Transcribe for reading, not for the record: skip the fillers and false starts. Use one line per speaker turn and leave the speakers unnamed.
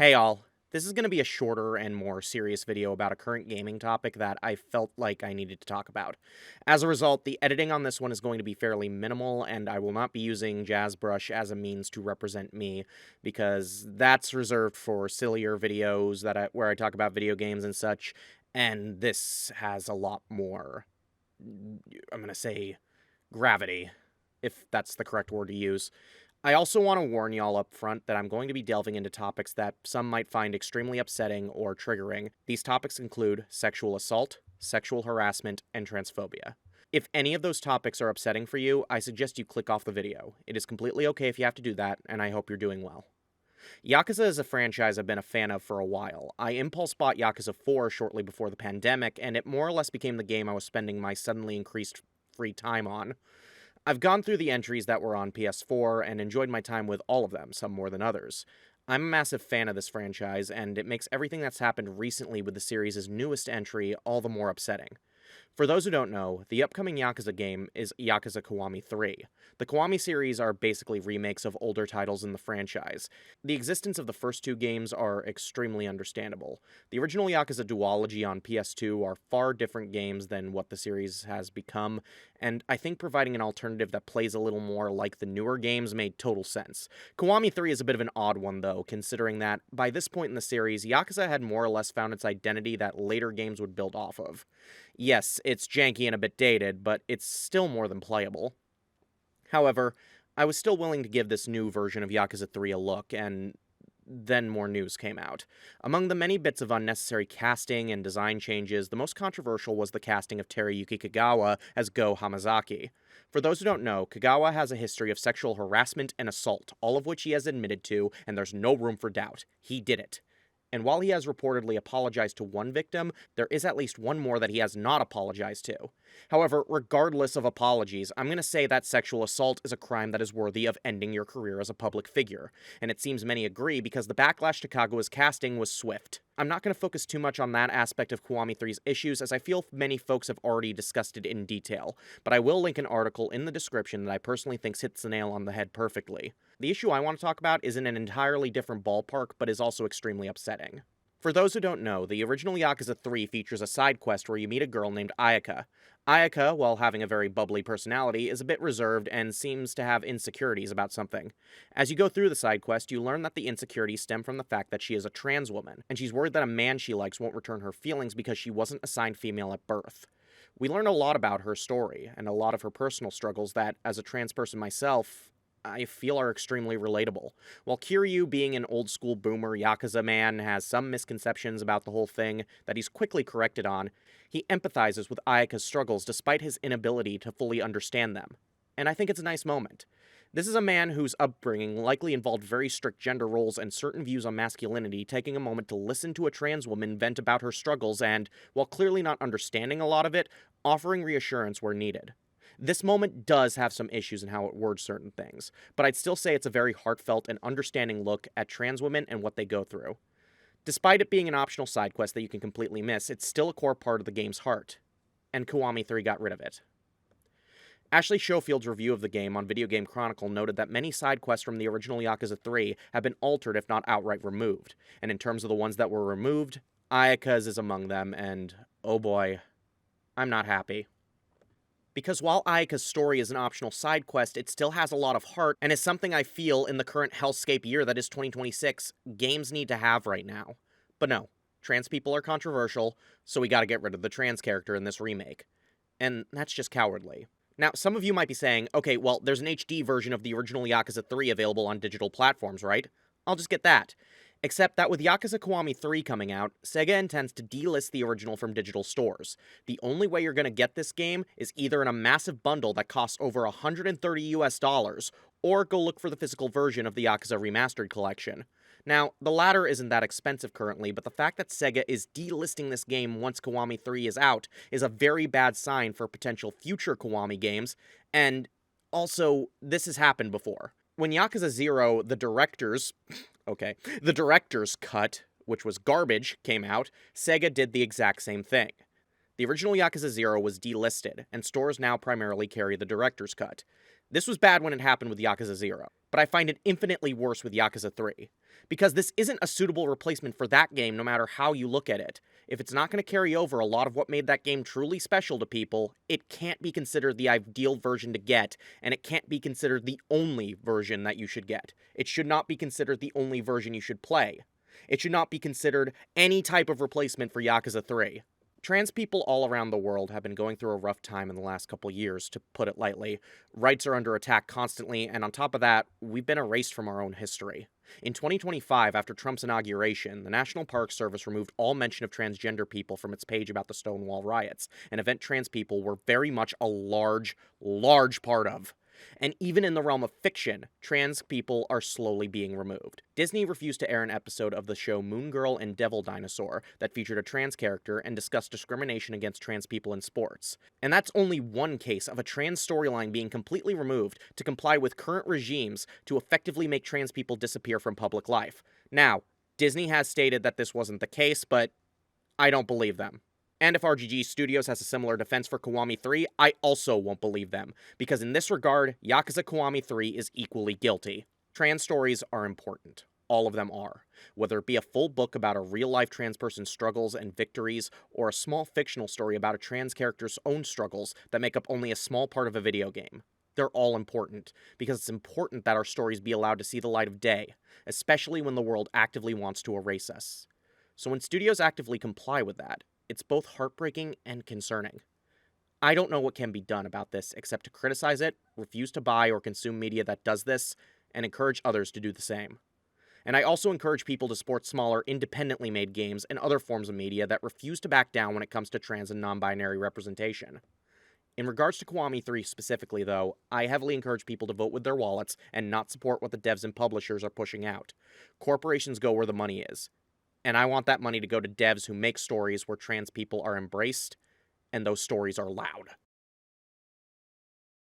Hey all, this is going to be a shorter and more serious video about a current gaming topic that I felt like I needed to talk about. As a result, the editing on this one is going to be fairly minimal, and I will not be using JazzBrush as a means to represent me, because that's reserved for sillier videos where I talk about video games and such, and this has a lot more, I'm going to say, gravity, if that's the correct word to use. I also want to warn y'all up front that I'm going to be delving into topics that some might find extremely upsetting or triggering. These topics include sexual assault, sexual harassment, and transphobia. If any of those topics are upsetting for you, I suggest you click off the video. It is completely okay if you have to do that, and I hope you're doing well. Yakuza is a franchise I've been a fan of for a while. I impulse bought Yakuza 4 shortly before the pandemic, and it more or less became the game I was spending my suddenly increased free time on. I've gone through the entries that were on PS4 and enjoyed my time with all of them, some more than others. I'm a massive fan of this franchise, and it makes everything that's happened recently with the series' newest entry all the more upsetting. For those who don't know, the upcoming Yakuza game is Yakuza Kiwami 3. The Kiwami series are basically remakes of older titles in the franchise. The existence of the first two games are extremely understandable. The original Yakuza duology on PS2 are far different games than what the series has become, and I think providing an alternative that plays a little more like the newer games made total sense. Kiwami 3 is a bit of an odd one though, considering that, by this point in the series, Yakuza had more or less found its identity that later games would build off of. Yes, it's janky and a bit dated, but it's still more than playable. However, I was still willing to give this new version of Yakuza 3 a look, and then more news came out. Among the many bits of unnecessary casting and design changes, the most controversial was the casting of Teruyuki Kagawa as Go Hamazaki. For those who don't know, Kagawa has a history of sexual harassment and assault, all of which he has admitted to, and there's no room for doubt. He did it. And while he has reportedly apologized to one victim, there is at least one more that he has not apologized to. However, regardless of apologies, I'm going to say that sexual assault is a crime that is worthy of ending your career as a public figure, and it seems many agree because the backlash to Kagawa's casting was swift. I'm not going to focus too much on that aspect of Kiwami 3's issues, as I feel many folks have already discussed it in detail, but I will link an article in the description that I personally think hits the nail on the head perfectly. The issue I want to talk about is in an entirely different ballpark, but is also extremely upsetting. For those who don't know, the original Yakuza 3 features a side quest where you meet a girl named Ayaka. Ayaka, while having a very bubbly personality, is a bit reserved and seems to have insecurities about something. As you go through the side quest, you learn that the insecurities stem from the fact that she is a trans woman, and she's worried that a man she likes won't return her feelings because she wasn't assigned female at birth. We learn a lot about her story, and a lot of her personal struggles that, as a trans person myself, I feel are extremely relatable. While Kiryu, being an old-school boomer Yakuza man, has some misconceptions about the whole thing that he's quickly corrected on, he empathizes with Ayaka's struggles despite his inability to fully understand them. And I think it's a nice moment. This is a man whose upbringing likely involved very strict gender roles and certain views on masculinity, taking a moment to listen to a trans woman vent about her struggles and, while clearly not understanding a lot of it, offering reassurance where needed. This moment does have some issues in how it words certain things, but I'd still say it's a very heartfelt and understanding look at trans women and what they go through. Despite it being an optional side quest that you can completely miss, it's still a core part of the game's heart, and Kiwami 3 got rid of it. Ashley Schofield's review of the game on Video Game Chronicle noted that many side quests from the original Yakuza 3 have been altered if not outright removed, and in terms of the ones that were removed, Ayaka's is among them, and oh boy, I'm not happy. Because while Ayaka's story is an optional side quest, it still has a lot of heart, and is something I feel in the current hellscape year that is 2026, games need to have right now. But no, trans people are controversial, so we gotta get rid of the trans character in this remake. And that's just cowardly. Now, some of you might be saying, okay, well, there's an HD version of the original Yakuza 3 available on digital platforms, right? I'll just get that. Except that with Yakuza Kiwami 3 coming out, Sega intends to delist the original from digital stores. The only way you're going to get this game is either in a massive bundle that costs over $130 or go look for the physical version of the Yakuza Remastered collection. Now, the latter isn't that expensive currently, but the fact that Sega is delisting this game once Kiwami 3 is out is a very bad sign for potential future Kiwami games, and also, this has happened before. When Yakuza 0, the director's cut, which was garbage, came out, Sega did the exact same thing. The original Yakuza 0 was delisted, and stores now primarily carry the director's cut. This was bad when it happened with Yakuza 0, but I find it infinitely worse with Yakuza 3. Because this isn't a suitable replacement for that game no matter how you look at it. If it's not going to carry over a lot of what made that game truly special to people, it can't be considered the ideal version to get, and it can't be considered the only version that you should get. It should not be considered the only version you should play. It should not be considered any type of replacement for Yakuza 3. Trans people all around the world have been going through a rough time in the last couple years, to put it lightly. Rights are under attack constantly, and on top of that, we've been erased from our own history. In 2025, after Trump's inauguration, the National Park Service removed all mention of transgender people from its page about the Stonewall riots, an event trans people were very much a large part of. And even in the realm of fiction, trans people are slowly being removed. Disney refused to air an episode of the show Moon Girl and Devil Dinosaur that featured a trans character and discussed discrimination against trans people in sports. And that's only one case of a trans storyline being completely removed to comply with current regimes to effectively make trans people disappear from public life. Now, Disney has stated that this wasn't the case, but I don't believe them. And if RGG Studios has a similar defense for Kiwami 3, I also won't believe them, because in this regard, Yakuza Kiwami 3 is equally guilty. Trans stories are important. All of them are. Whether it be a full book about a real-life trans person's struggles and victories, or a small fictional story about a trans character's own struggles that make up only a small part of a video game. They're all important, because it's important that our stories be allowed to see the light of day, especially when the world actively wants to erase us. So when studios actively comply with that, it's both heartbreaking and concerning. I don't know what can be done about this except to criticize it, refuse to buy or consume media that does this, and encourage others to do the same. And I also encourage people to support smaller, independently made games and other forms of media that refuse to back down when it comes to trans and non-binary representation. In regards to Kiwami 3 specifically, though, I heavily encourage people to vote with their wallets and not support what the devs and publishers are pushing out. Corporations go where the money is. And I want that money to go to devs who make stories where trans people are embraced, and those stories are loud.